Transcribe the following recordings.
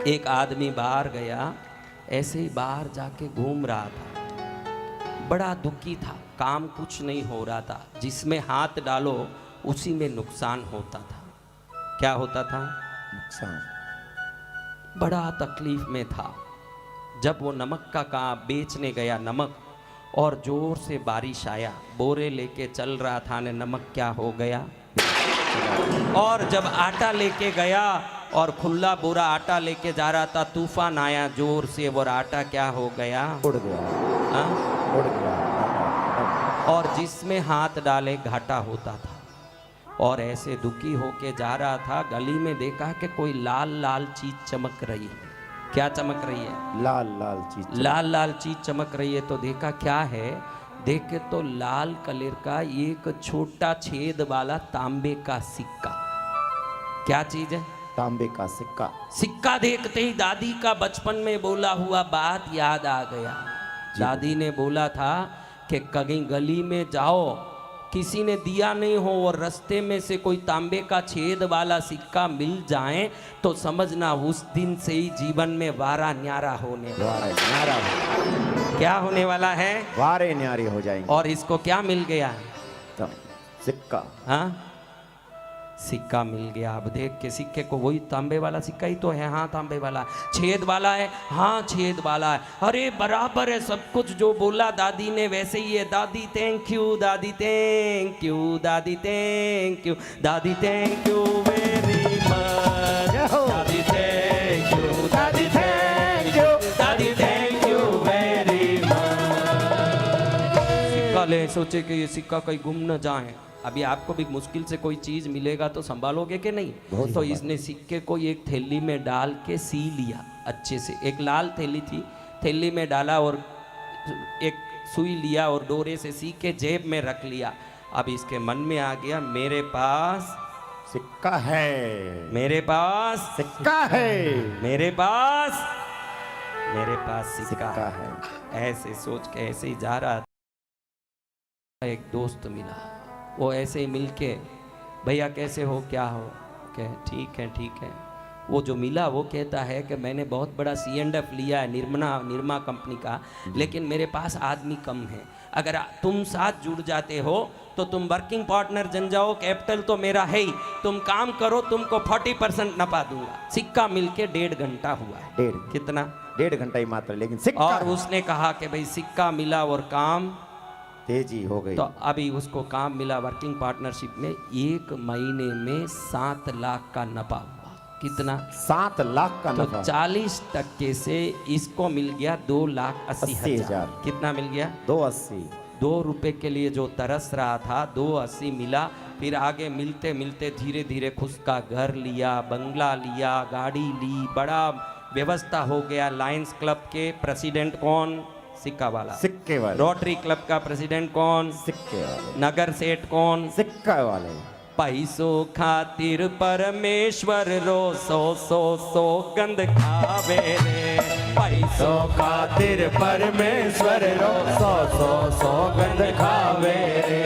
एक आदमी बाहर गया, ऐसे ही बाहर जाके घूम रहा था, बड़ा दुखी था, काम कुछ नहीं हो रहा था, जिसमें हाथ डालो उसी में नुकसान होता था। क्या होता था? नुकसान। बड़ा तकलीफ में था। जब वो नमक का काम बेचने गया, नमक, और जोर से बारिश आया, बोरे लेके चल रहा था ने नमक क्या हो गया। और जब आटा लेके गया और खुला बोरा आटा लेके जा रहा था, तूफान आया जोर से, वो आटा क्या हो गया? उड़ गया। हाँ? उड़ गया। और जिसमें हाथ डाले घाटा होता था। और ऐसे दुखी होके जा रहा था, गली में देखा कि कोई लाल लाल चीज चमक रही है। क्या चमक रही है? लाल लाल चीज। लाल लाल चीज चमक रही है। तो देखा क्या है, देखे तो लाल कलर का एक छोटा छेद वाला तांबे का सिक्का। क्या चीज है? तांबे का सिक्का। सिक्का देखते ही दादी का बचपन में बोला हुआ बात याद आ गया। दादी ने बोला था कि कहीं गली में जाओ, किसी ने दिया नहीं हो और रास्ते में से कोई तांबे का छेद वाला सिक्का मिल जाए तो समझना उस दिन से ही जीवन में वारा न्यारा होने वाला। न्यारा। क्या होने वाला है? वारे न्यारे हो जाएंगे। और इसको क्या मिल गया? तो सिक्का। हाँ, सिक्का मिल गया। अब देख के सिक्के को, वही तांबे वाला सिक्का ही तो है। हाँ, तांबे वाला। छेद वाला है? हाँ, छेद वाला है। अरे बराबर है सब कुछ, जो बोला दादी ने वैसे ही है। दादी थैंक यू, दादी थैंक यू, दादी थैंक यू, दादी थैंक यू वेरी मच, दादी थैंक यू, दादी थैंक यू, दादी थैंक यू वेरी मच। सिक्का ले, सोचे कि ये सिक्का कहीं गुम न जाए। अभी आपको भी मुश्किल से कोई चीज मिलेगा तो संभालोगे कि नहीं? तो इसने सिक्के को एक थैली में डाल के सी लिया अच्छे से। एक लाल थैली थी, थैली में डाला और एक सुई लिया और डोरे से सी के जेब में रख लिया। अब इसके मन में आ गया, मेरे पास सिक्का है, मेरे पास सिक्का है, मेरे पास सिक्का है। ऐसे सोच के ऐसे ही जा रहा था, एक दोस्त मिला। वो ऐसे ही मिलके, भैया कैसे हो, क्या हो? कहे ठीक है ठीक है। वो जो मिला वो कहता है कि मैंने बहुत बड़ा C&F लिया है, निर्मा कंपनी का, लेकिन मेरे पास आदमी कम है। अगर तुम साथ जुड़ जाते हो तो तुम वर्किंग पार्टनर जन जाओ, कैपिटल तो मेरा है ही, तुम काम करो, तुमको 40% नफा दूंगा। सिक्का मिलके 1.5 घंटा हुआ है। कितना? 1.5 घंटा ही मात्र, लेकिन सिक्का। और उसने कहा कि भाई सिक्का मिला और काम तेजी हो गई। तो अभी उसको काम मिला वर्किंग पार्टनरशिप में, 1 महीने में 7 लाख का नफा हुआ। कितना? 7 लाख का तो नफा। 40% से इसको मिल गया 2,80,000। कितना मिल गया? 280। 2 रुपए के लिए जो तरस रहा था, 280 मिला। फिर आगे मिलते मिलते धीरे धीरे खुद का घर लिया, बंगला लिया, गाड़ी ली, बड़ा व्यवस्था हो गया। लायंस क्लब के प्रेसिडेंट कौन? सिक्का वाला। सिक्के वाले। रोटरी क्लब का प्रेसिडेंट कौन? सिक्के वाले। नगर सेठ कौन? सिक्का वाले। पैसों खातिर परमेश्वर रो सो गंद खावे रे। पैसों खातिर परमेश्वर रो सो गंद खावे रे।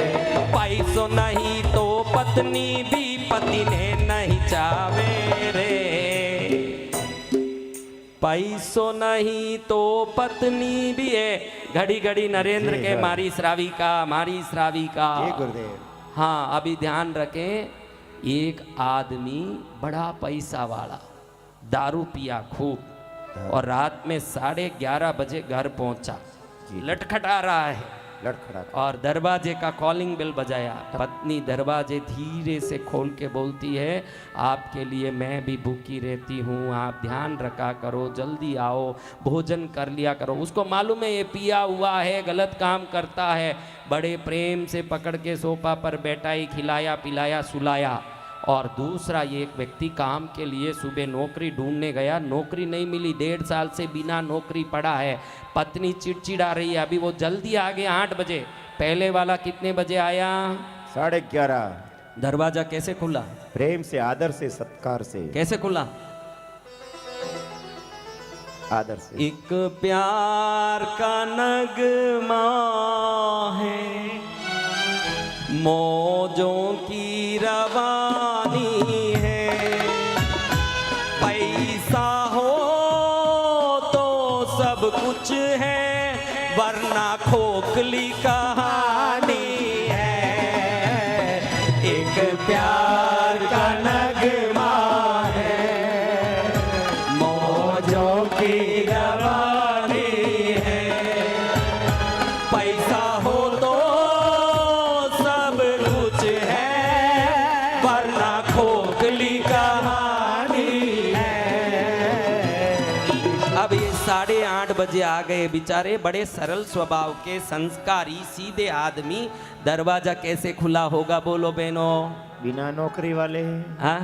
पैसों नहीं तो पत्नी भी पति ने नहीं चावे रे। पैसों नहीं तो पत्नी भी है। घड़ी घड़ी नरेंद्र के मारी श्राविका, मारी श्राविका। गुरुदेव। हाँ, अभी ध्यान रखें, एक आदमी बड़ा पैसा वाला दारू पिया खूब और रात में 11:30 बजे घर पहुंचा, लटखटा रहा है, और दरवाजे का कॉलिंग बेल बजाया। पत्नी दरवाजे धीरे से खोल के बोलती है, आपके लिए मैं भी भूखी रहती हूँ, आप ध्यान रखा करो, जल्दी आओ, भोजन कर लिया करो। उसको मालूम है ये पिया हुआ है, गलत काम करता है। बड़े प्रेम से पकड़ के सोफा पर बैठाई, खिलाया पिलाया, सुलाया। और दूसरा, ये एक व्यक्ति काम के लिए सुबह नौकरी ढूंढने गया, नौकरी नहीं मिली, 1.5 साल से बिना नौकरी पड़ा है। पत्नी चिड़चिड़ा रही है, अभी वो जल्दी आ गया 8 बजे। पहले वाला कितने बजे आया? 11:30। दरवाजा कैसे खुला? प्रेम से, आदर से, सत्कार से। कैसे खुला? आदर से। एक प्यार का नगमा है, मौजों की रवानी है, पैसा हो सब कुछ है वरना खोखली कहानी है, एक प्यार का नगमा है, मौजों की रवानी है, पैसा हो तो सब कुछ है वरना खोखली कहानी है। अब ये 8:30 बजे आ गए बेचारे, बड़े सरल स्वभाव के संस्कारी सीधे आदमी। दरवाजा कैसे खुला होगा बोलो बहनों? बिना नौकरी वाले हाँ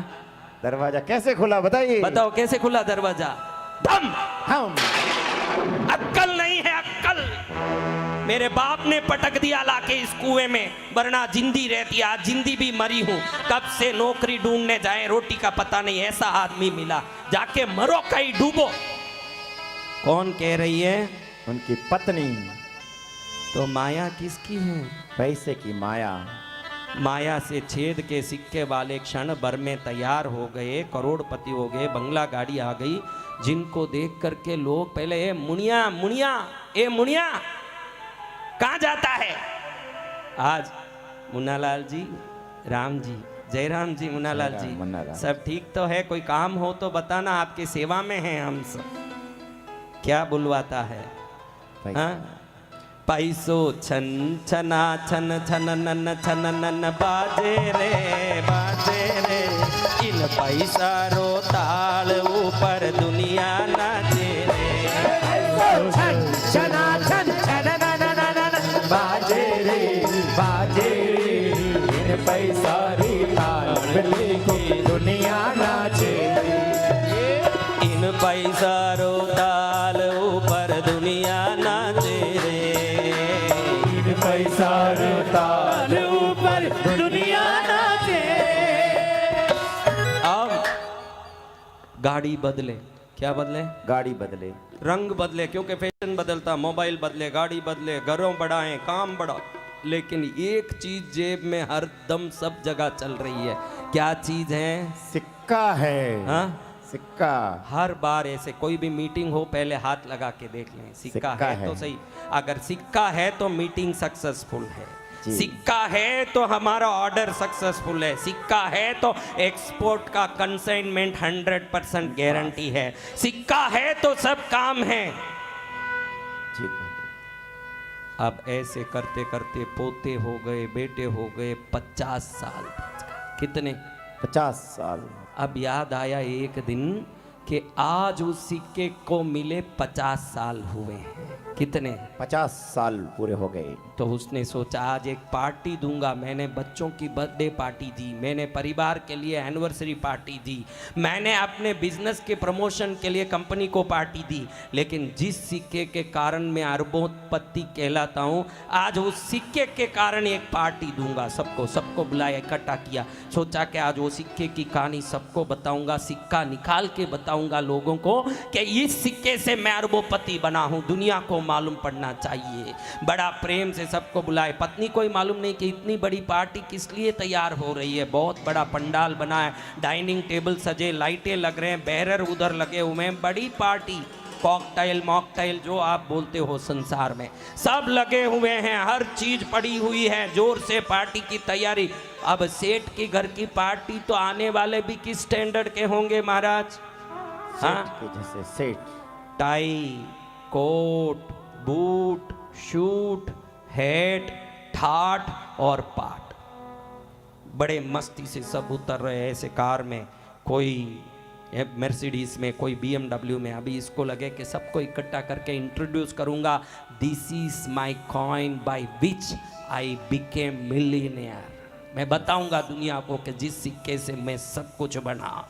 दरवाजा कैसे खुला बताइए? बताओ कैसे खुला दरवाजा? दम हम अक्कल नहीं है, अक्कल। मेरे बाप ने पटक दिया लाके इस कुएं में, वरना जिंदी रहती। आज जिंदी भी मरी हूं। कब से नौकरी ढूंढने जाए, रोटी का पता नहीं। ऐसा आदमी मिला, जाके मरो कहीं डूबो। कौन कह रही है? उनकी पत्नी। तो माया किसकी है? पैसे की माया। माया से छेद के सिक्के वाले क्षण भर में तैयार हो गए, करोड़पति हो गए, बंगला गाड़ी आ गई, जिनको देख करके लोग पहले ए मुनिया मुनिया, ए मुनिया कहाँ जाता है? आज मुन्नालाल जी, राम जी, जयराम जी, मुन्नालाल जी, सब ठीक तो है? कोई काम हो तो बताना, आपकी सेवा में हैं हम सब। क्या बुलवाता है? हाँ? पैसो छन छना छन छन नन छन नन बाजे रे इन पैसा रो ताल ऊपर दुनिया नाचे रे। छन छना छन छन नन नन बाजे रे इन पैसा रे ताल की दुनिया नाचे रे। इन पैसा रो ताल ऊपर दुनिया नाचे रे। पैसा रो ताल ऊपर दुनिया नाचे। अब गाड़ी बदले। क्या बदले? गाड़ी बदले, रंग बदले, क्योंकि फैशन बदलता, मोबाइल बदले, गाड़ी बदले, घरों बढ़ाएं, काम बढ़ा, लेकिन एक चीज जेब में हर दम सब जगह चल रही है। क्या चीज है? सिक्का है। हाँ? सिक्का। हर बार ऐसे कोई भी मीटिंग हो पहले हाथ लगा के देख लें, सिक्का है तो सही। अगर सिक्का है तो मीटिंग सक्सेसफुल है, सिक्का है तो हमारा ऑर्डर सक्सेसफुल है, सिक्का है तो एक्सपोर्ट का कंसाइनमेंट 100% गारंटी है, सिक्का है तो सब काम है। अब ऐसे करते करते पोते हो गए, बेटे हो गए, 50 साल। कितने? 50 साल। अब याद आया एक दिन कि आज उस सिक्के को मिले 50 साल हुए हैं। कितने? 50 साल पूरे हो गए। तो उसने सोचा आज एक पार्टी दूंगा। मैंने बच्चों की बर्थडे पार्टी दी, मैंने परिवार के लिए एनिवर्सरी पार्टी दी, मैंने अपने बिजनेस के प्रमोशन के लिए कंपनी को पार्टी दी, लेकिन जिस सिक्के के कारण मैं अरबोपति कहलाता हूँ, आज उस सिक्के के कारण एक पार्टी दूंगा। सबको बुलाया, इकट्ठा किया, सोचा कि आज वो सिक्के की कहानी सबको बताऊंगा, सिक्का निकाल के बताऊंगा लोगों को कि इस सिक्के से मैं अरबोपति बना हूँ, दुनिया को मालूम पड़ना चाहिए। बड़ा प्रेम से सबको बुलाए। पत्नी को ही मालूम नहीं कि इतनी बड़ी पार्टी किस लिए तैयार हो रही है। बहुत बड़ा पंडाल बना है, डाइनिंग टेबल सजे, लाइटें लग रहे हैं, बैरर उधर लगे हुए हैं, बड़ी पार्टी, कॉकटेल मॉकटेल जो आप बोलते हो संसार में, सब लगे हुए हैं, हर चीज पड़ी हुई है, जोर से पार्टी की तैयारी। अब सेठ के घर की पार्टी तो आने वाले भी किस स्टैंडर्ड के होंगे महाराज? हाँ, जैसे सेठ, tie, coat, boot, suit, hat, ठाट और पाट, बड़े मस्ती से सब उतर रहे हैं ऐसे कार में, कोई मर्सिडीज में, कोई BMW में। अभी इसको लगे कि सबको इकट्ठा करके इंट्रोड्यूस करूंगा, this is my coin by which I became millionaire. मैं बताऊंगा दुनिया को कि जिस सिक्के से मैं सब कुछ बना।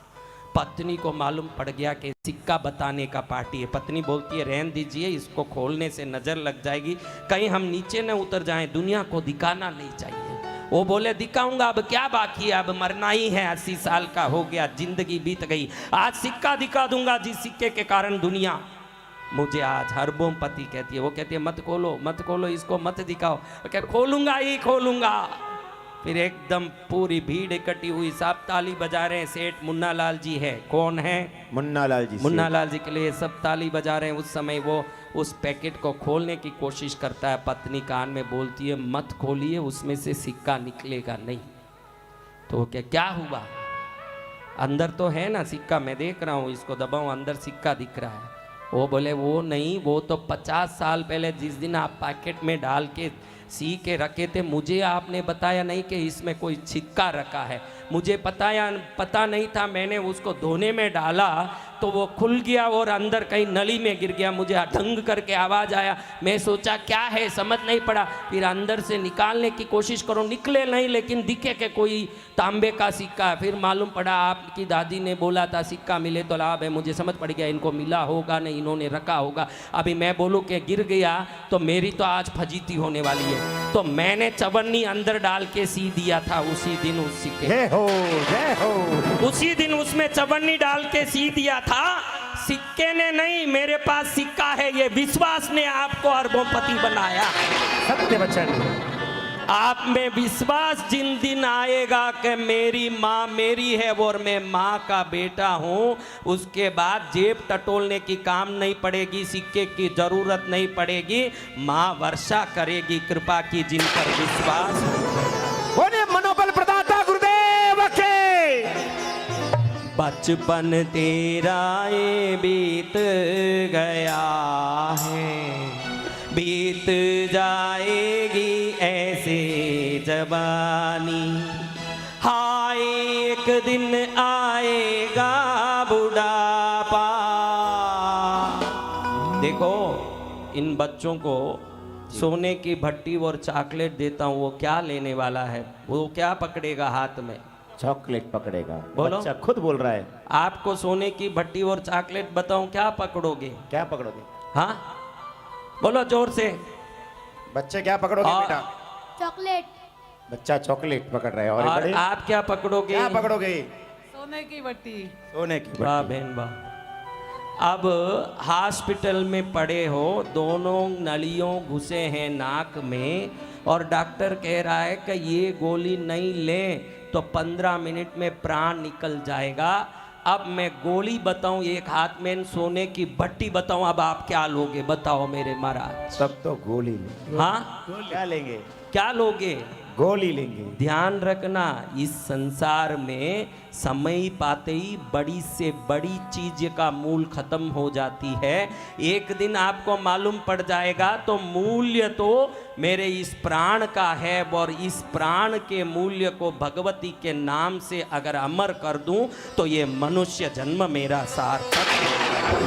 पत्नी को मालूम पड़ गया कि सिक्का बताने का पार्टी है। पत्नी बोलती है रहने दीजिए, इसको खोलने से नजर लग जाएगी, कहीं हम नीचे न उतर जाएं, दुनिया को दिखाना नहीं चाहिए। वो बोले दिखाऊंगा, अब क्या बाकी है, अब मरना ही है, 80 साल का हो गया, जिंदगी बीत गई, आज सिक्का दिखा दूंगा जिस सिक्के के कारण दुनिया मुझे आज अरबोपति कहती है। वो कहती है मत खोलो इसको, मत दिखाओ। क्या खोलूंगा ही खोलूंगा। फिर एकदम पूरी भीड़ इकट्ठी हुई, सब ताली बजा रहे हैं। सेठ मुन्ना लाल जी है, कौन है? मुन्ना लाल जी। मुन्ना लाल जी के लिए सब ताली बजा रहे हैं। उस समय वो उस पैकेट को खोलने की कोशिश करता है, पत्नी कान में बोलती है मत खोलिए, उसमें से सिक्का निकलेगा नहीं। तो क्या हुआ? अंदर तो है ना सिक्का, मैं देख रहा हूँ, इसको दबाऊं, अंदर सिक्का दिख रहा है। वो बोले वो नहीं, वो तो 50 साल पहले जिस दिन आप पैकेट में डाल के सी के रखे थे, मुझे आपने बताया नहीं कि इसमें कोई सिक्का रखा है। मुझे पता नहीं था, मैंने उसको धोने में डाला तो वो खुल गया और अंदर कहीं नली में गिर गया। मुझे ढंग करके आवाज़ आया, मैं सोचा क्या है, समझ नहीं पड़ा। फिर अंदर से निकालने की कोशिश करो, निकले नहीं, लेकिन दिखे कि कोई तांबे का सिक्का। फिर मालूम पड़ा आपकी दादी ने बोला था सिक्का मिले तो लाभ है। मुझे समझ पड़ गया इनको मिला होगा नहीं, इन्होंने रखा होगा। अभी मैं बोलूँ कि गिर गया तो मेरी तो आज फजीती होने वाली है। तो मैंने चवन्नी अंदर डाल के सी दिया था उसी दिन उस सिक्के, जय हो। उसी दिन उसमें चवन्नी डाल के सी दिया था। सिक्के ने नहीं, मेरे पास सिक्का है, ये विश्वास ने आपको अरबोंपति बनाया। सत्य वचन। आप में विश्वास जिन दिन आएगा कि मेरी माँ मेरी है और मैं माँ का बेटा हूँ, उसके बाद जेब टटोलने की काम नहीं पड़ेगी, सिक्के की जरूरत नहीं पड़ेगी। माँ वर्षा करेगी कृपा की जिन पर विश्वास। बोले मनोबल प्रदाता गुरुदेव के। बचपन तेरा ये बीत गया है, बीत जाएगी ऐसे जवानी, हाय एक दिन आएगा बुढ़ापा। देखो इन बच्चों को सोने की भट्टी और चॉकलेट देता हूँ, वो क्या लेने वाला है? वो क्या पकड़ेगा हाथ में? चॉकलेट पकड़ेगा। बोलो। बच्चा खुद बोल रहा है। आपको सोने की भट्टी और चॉकलेट बताऊं, क्या पकड़ोगे? क्या पकड़ोगे? हाँ बोलो जोर से। बच्चे क्या पकड़ोगे बेटा? चॉकलेट। बच्चा चॉकलेट पकड़ रहा है। और और बड़े आप क्या पकड़ोगे? क्या पकड़ोगे? सोने की बट्टी। सोने की वाह बट्टी। बहन वाह। अब हॉस्पिटल में पड़े हो, दोनों नलियों घुसे हैं नाक में, और डॉक्टर कह रहा है कि ये गोली नहीं लें तो 15 मिनट में प्राण निकल जाएगा। अब मैं गोली बताऊं एक हाथ में, सोने की भट्टी बताऊं, अब आप क्या लोगे बताओ मेरे महाराज? तब तो गोली लेंगे। हाँ क्या लेंगे? क्या लोगे? गोली लेंगे। ध्यान रखना, इस संसार में समय पाते ही बड़ी से बड़ी चीज का मूल खत्म हो जाती है। एक दिन आपको मालूम पड़ जाएगा। तो मूल्य तो मेरे इस प्राण का है, और इस प्राण के मूल्य को भगवती के नाम से अगर अमर कर दूं तो ये मनुष्य जन्म मेरा सार्थक है।